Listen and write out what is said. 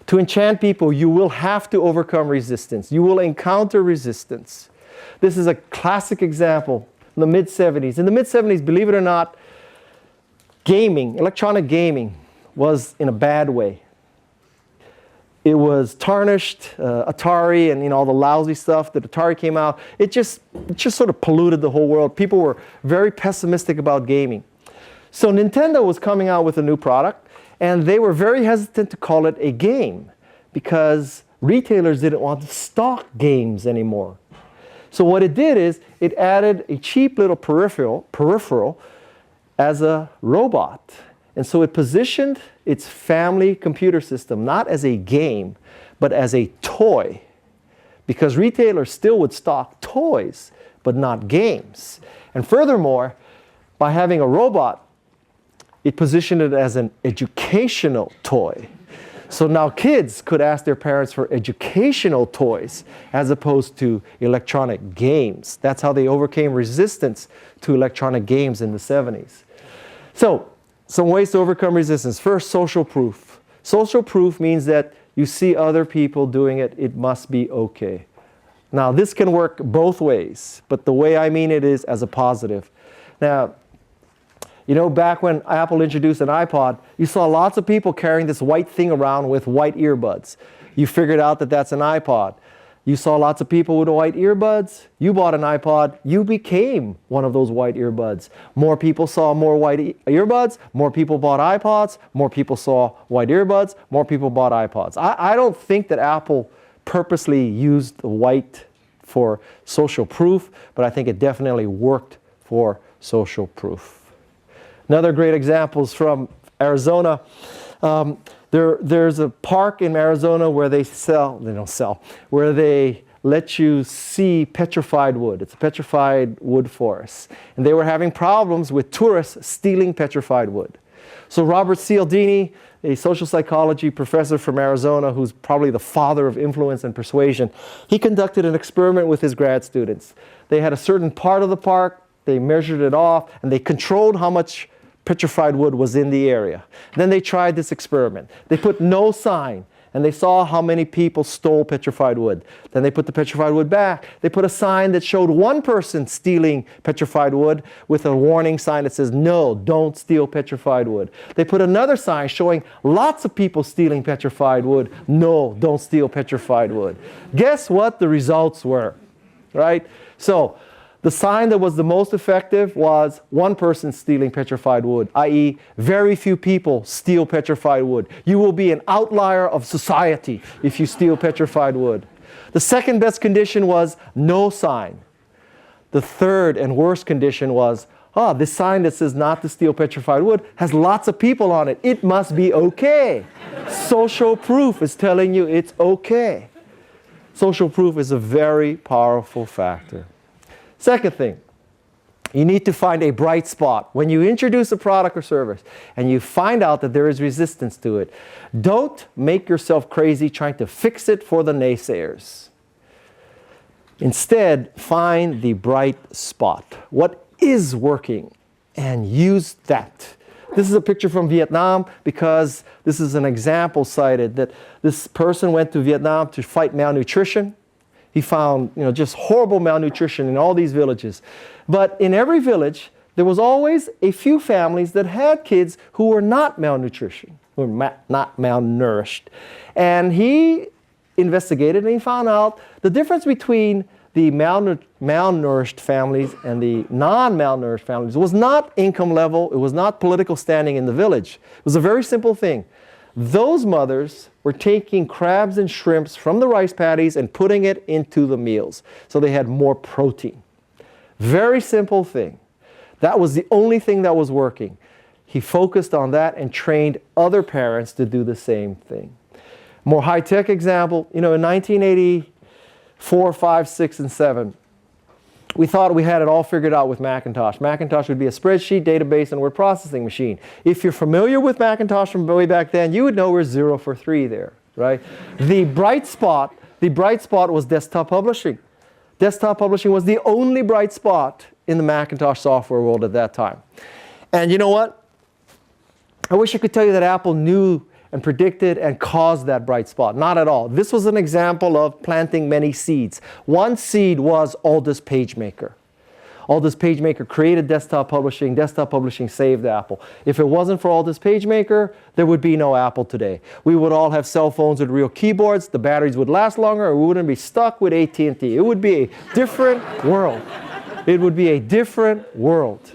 To enchant people, you will have to overcome resistance. You will encounter resistance. This is a classic example in the mid-70s. In the mid-70s, believe it or not, gaming, electronic gaming, was in a bad way. It was tarnished, Atari and all the lousy stuff that Atari came out. It just sort of polluted the whole world. People were very pessimistic about gaming. So Nintendo was coming out with a new product, and they were very hesitant to call it a game because retailers didn't want to stock games anymore. So what it did is it added a cheap little peripheral as a robot. And so it positioned its family computer system not as a game, but as a toy. Because retailers still would stock toys, but not games. And furthermore, by having a robot, it positioned it as an educational toy. So now kids could ask their parents for educational toys as opposed to electronic games. That's how they overcame resistance to electronic games in the 70s. So, some ways to overcome resistance. First, social proof. Social proof means that you see other people doing it, it must be okay. Now, this can work both ways, but the way I mean it is as a positive. Now, back when Apple introduced an iPod, you saw lots of people carrying this white thing around with white earbuds. You figured out that that's an iPod. You saw lots of people with white earbuds. You bought an iPod. You became one of those white earbuds. More people saw more white earbuds. More people bought iPods. More people saw white earbuds. More people bought iPods. I don't think that Apple purposely used the white for social proof, but I think it definitely worked for social proof. Another great example is from Arizona. There's a park in Arizona where where they let you see petrified wood. It's a petrified wood forest. And they were having problems with tourists stealing petrified wood. So Robert Cialdini, a social psychology professor from Arizona, who's probably the father of influence and persuasion, he conducted an experiment with his grad students. They had a certain part of the park, they measured it off, and they controlled how much petrified wood was in the area. Then they tried this experiment. They put no sign, and they saw how many people stole petrified wood. Then they put the petrified wood back. They put a sign that showed one person stealing petrified wood with a warning sign that says, no, don't steal petrified wood. They put another sign showing lots of people stealing petrified wood. No, don't steal petrified wood. Guess what the results were, right? So, the sign that was the most effective was one person stealing petrified wood, i.e. very few people steal petrified wood. You will be an outlier of society if you steal petrified wood. The second best condition was no sign. The third and worst condition was, this sign that says not to steal petrified wood has lots of people on it. It must be okay. Social proof is telling you it's okay. Social proof is a very powerful factor. Second thing, you need to find a bright spot. When you introduce a product or service and you find out that there is resistance to it, don't make yourself crazy trying to fix it for the naysayers. Instead, find the bright spot. What is working? And use that. This is a picture from Vietnam because this is an example cited that this person went to Vietnam to fight malnutrition. He found, just horrible malnutrition in all these villages. But in every village, there was always a few families that had kids who were not malnutrition, who were not malnourished. And he investigated and he found out the difference between the malnourished families and the non-malnourished families was not income level, it was not political standing in the village. It was a very simple thing. Those mothers were taking crabs and shrimps from the rice paddies and putting it into the meals. So they had more protein. Very simple thing. That was the only thing that was working. He focused on that and trained other parents to do the same thing. More high-tech example, in 1984, 5, 6, and 7, we thought we had it all figured out with Macintosh. Macintosh would be a spreadsheet, database, and word processing machine. If you're familiar with Macintosh from way back then, you would know we're 0 for 3 there, right? The bright spot was desktop publishing. Desktop publishing was the only bright spot in the Macintosh software world at that time. And you know what? I wish I could tell you that Apple knew and predicted and caused that bright spot. Not at all. This was an example of planting many seeds. One seed was Aldous PageMaker. Aldous PageMaker created desktop publishing. Desktop publishing saved Apple. If it wasn't for Aldous PageMaker, there would be no Apple today. We would all have cell phones with real keyboards. The batteries would last longer, and we wouldn't be stuck with AT&T. It would be a different world. It would be a different world.